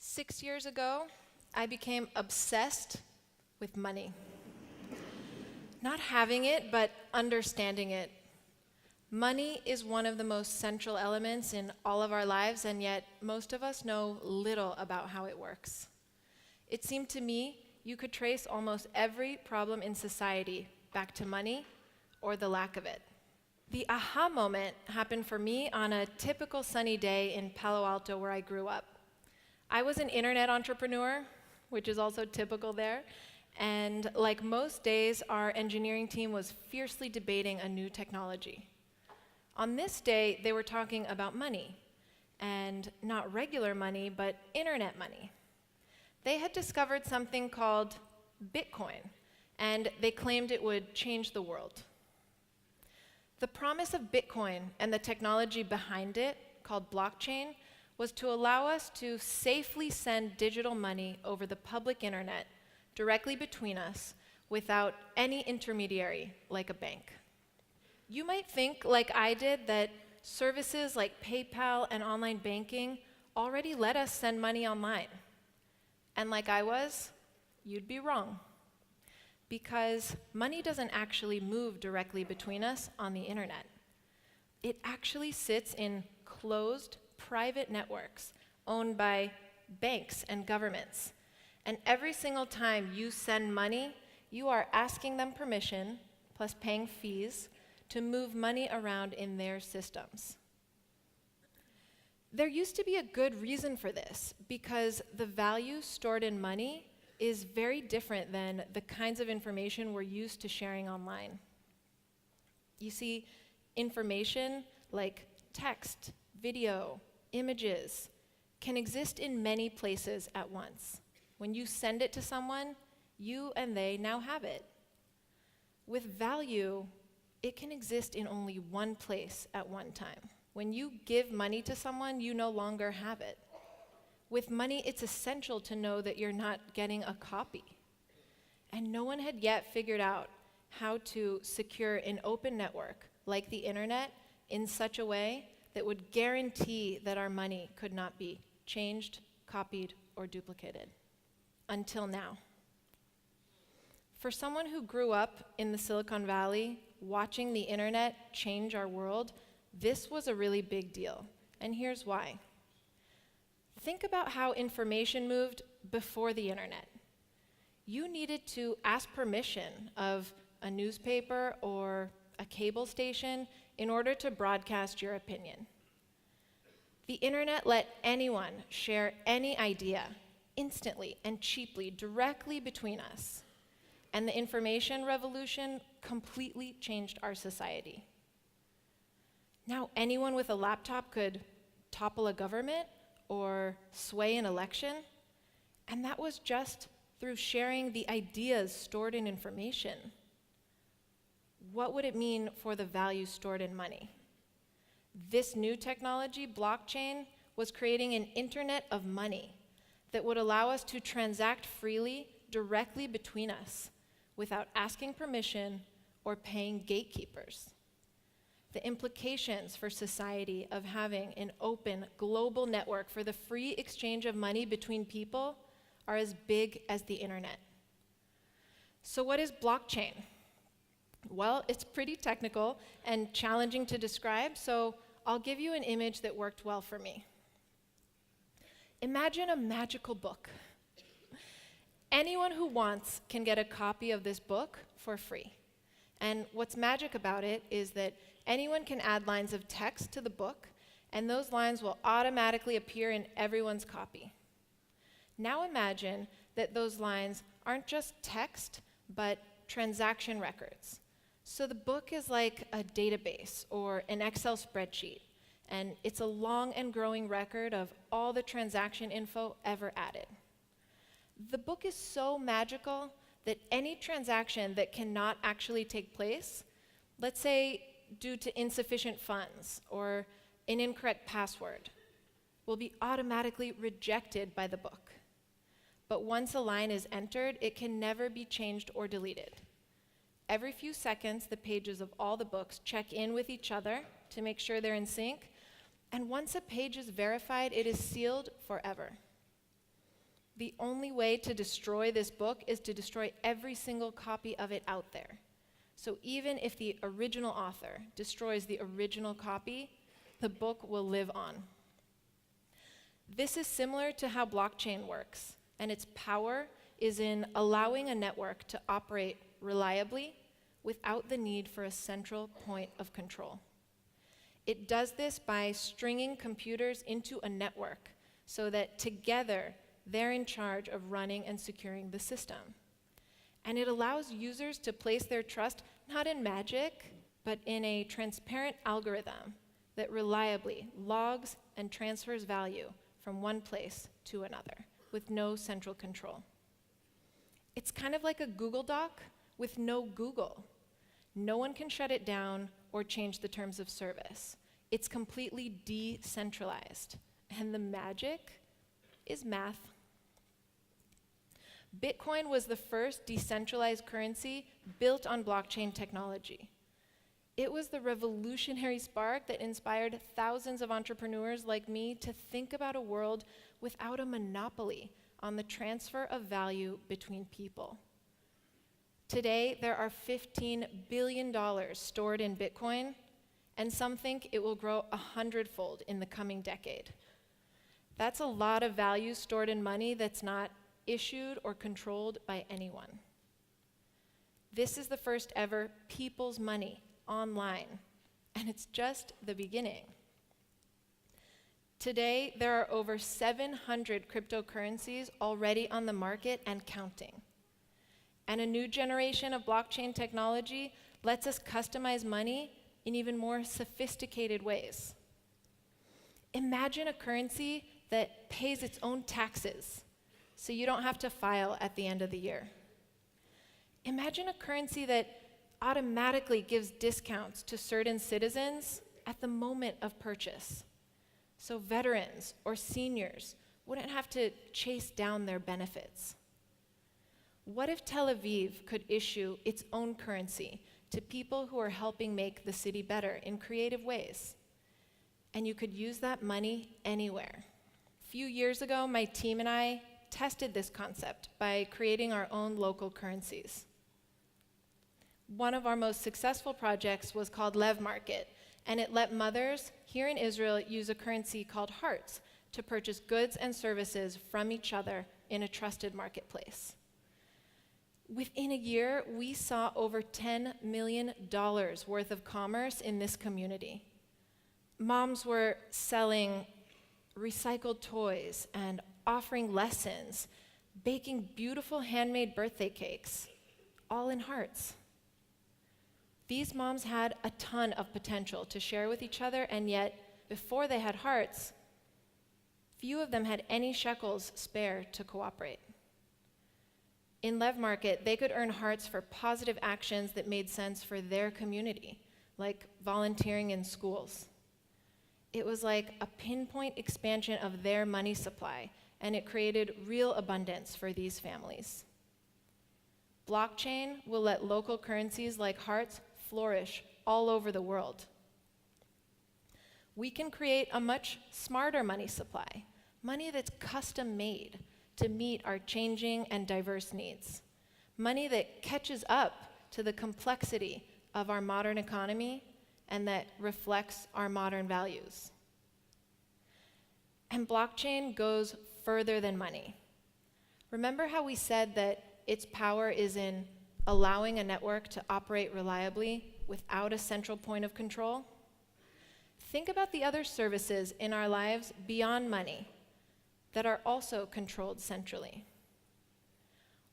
6 years ago, I became obsessed with money. Not having it, but understanding it. Money is one of the most central elements in all of our lives, and yet most of us know little about how it works. It seemed to me you could trace almost every problem in society back to money or the lack of it. The aha moment happened for me on a typical sunny day in Palo Alto where I grew up. I was an internet entrepreneur, which is also typical there, and like most days, our engineering team was fiercely debating a new technology. On this day, they were talking about money, and not regular money, but internet money. They had discovered something called Bitcoin, and they claimed it would change the world. The promise of Bitcoin and the technology behind it, called blockchain, was to allow us to safely send digital money over the public internet directly between us without any intermediary like a bank. You might think, like I did, that services like PayPal and online banking already let us send money online. And like I was, you'd be wrong. Because money doesn't actually move directly between us on the internet. It actually sits in closed, private networks owned by banks and governments. And every single time you send money, you are asking them permission, plus paying fees, to move money around in their systems. There used to be a good reason for this, because the value stored in money is very different than the kinds of information we're used to sharing online. You see, information like text, video, images can exist in many places at once. When you send it to someone, you and they now have it. With value, it can exist in only one place at one time. When you give money to someone, you no longer have it. With money, it's essential to know that you're not getting a copy. And no one had yet figured out how to secure an open network like the internet in such a way that would guarantee that our money could not be changed, copied, or duplicated. Until now. For someone who grew up in the Silicon Valley, watching the internet change our world, this was a really big deal. And here's why. Think about how information moved before the internet. You needed to ask permission of a newspaper or a cable station in order to broadcast your opinion. The internet let anyone share any idea instantly and cheaply directly between us. And the information revolution completely changed our society. Now anyone with a laptop could topple a government or sway an election, and that was just through sharing the ideas stored in information. What would it mean for the value stored in money? This new technology, blockchain, was creating an internet of money that would allow us to transact freely directly between us without asking permission or paying gatekeepers. The implications for society of having an open global network for the free exchange of money between people are as big as the internet. So what is blockchain? Well, it's pretty technical and challenging to describe, so I'll give you an image that worked well for me. Imagine a magical book. Anyone who wants can get a copy of this book for free. And what's magic about it is that anyone can add lines of text to the book, and those lines will automatically appear in everyone's copy. Now imagine that those lines aren't just text, but transaction records. So the book is like a database or an Excel spreadsheet, and it's a long and growing record of all the transaction info ever added. The book is so magical that any transaction that cannot actually take place, let's say due to insufficient funds or an incorrect password, will be automatically rejected by the book. But once a line is entered, it can never be changed or deleted. Every few seconds, the pages of all the books check in with each other to make sure they're in sync, and once a page is verified, it is sealed forever. The only way to destroy this book is to destroy every single copy of it out there. So even if the original author destroys the original copy, the book will live on. This is similar to how blockchain works, and its power is in allowing a network to operate reliably without the need for a central point of control. It does this by stringing computers into a network so that together they're in charge of running and securing the system. And it allows users to place their trust not in magic, but in a transparent algorithm that reliably logs and transfers value from one place to another with no central control. It's kind of like a Google Doc with no Google. No one can shut it down or change the terms of service. It's completely decentralized, and the magic is math. Bitcoin was the first decentralized currency built on blockchain technology. It was the revolutionary spark that inspired thousands of entrepreneurs like me to think about a world without a monopoly on the transfer of value between people. Today, there are $15 billion stored in Bitcoin, and some think it will grow 100-fold in the coming decade. That's a lot of value stored in money that's not issued or controlled by anyone. This is the first ever people's money online, and it's just the beginning. Today, there are over 700 cryptocurrencies already on the market and counting. And a new generation of blockchain technology lets us customize money in even more sophisticated ways. Imagine a currency that pays its own taxes, so you don't have to file at the end of the year. Imagine a currency that automatically gives discounts to certain citizens at the moment of purchase, so veterans or seniors wouldn't have to chase down their benefits. What if Tel Aviv could issue its own currency to people who are helping make the city better in creative ways? And you could use that money anywhere. A few years ago, my team and I tested this concept by creating our own local currencies. One of our most successful projects was called Lev Market, and it let mothers here in Israel use a currency called hearts to purchase goods and services from each other in a trusted marketplace. Within a year, we saw over $10 million worth of commerce in this community. Moms were selling recycled toys and offering lessons, baking beautiful handmade birthday cakes, all in hearts. These moms had a ton of potential to share with each other, and yet, before they had hearts, few of them had any shekels spare to cooperate. In Lev Market, they could earn hearts for positive actions that made sense for their community, like volunteering in schools. It was like a pinpoint expansion of their money supply, and it created real abundance for these families. Blockchain will let local currencies like hearts flourish all over the world. We can create a much smarter money supply, money that's custom made to meet our changing and diverse needs, money that catches up to the complexity of our modern economy and that reflects our modern values. And blockchain goes further than money. Remember how we said that its power is in allowing a network to operate reliably without a central point of control? Think about the other services in our lives beyond money that are also controlled centrally.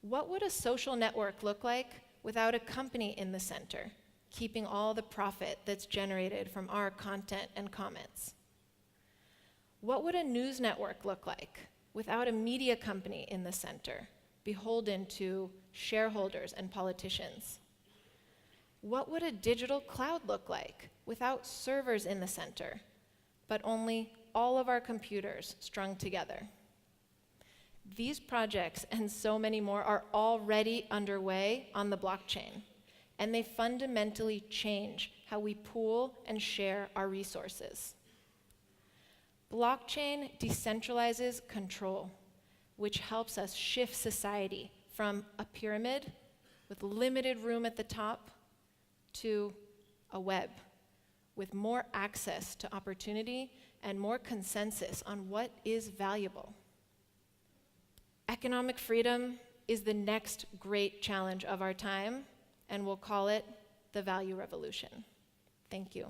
What would a social network look like without a company in the center, keeping all the profit that's generated from our content and comments? What would a news network look like without a media company in the center, beholden to shareholders and politicians? What would a digital cloud look like without servers in the center, but only all of our computers strung together? These projects and so many more are already underway on the blockchain, and they fundamentally change how we pool and share our resources. Blockchain decentralizes control, which helps us shift society from a pyramid with limited room at the top to a web with more access to opportunity and more consensus on what is valuable. Economic freedom is the next great challenge of our time, and we'll call it the value revolution. Thank you.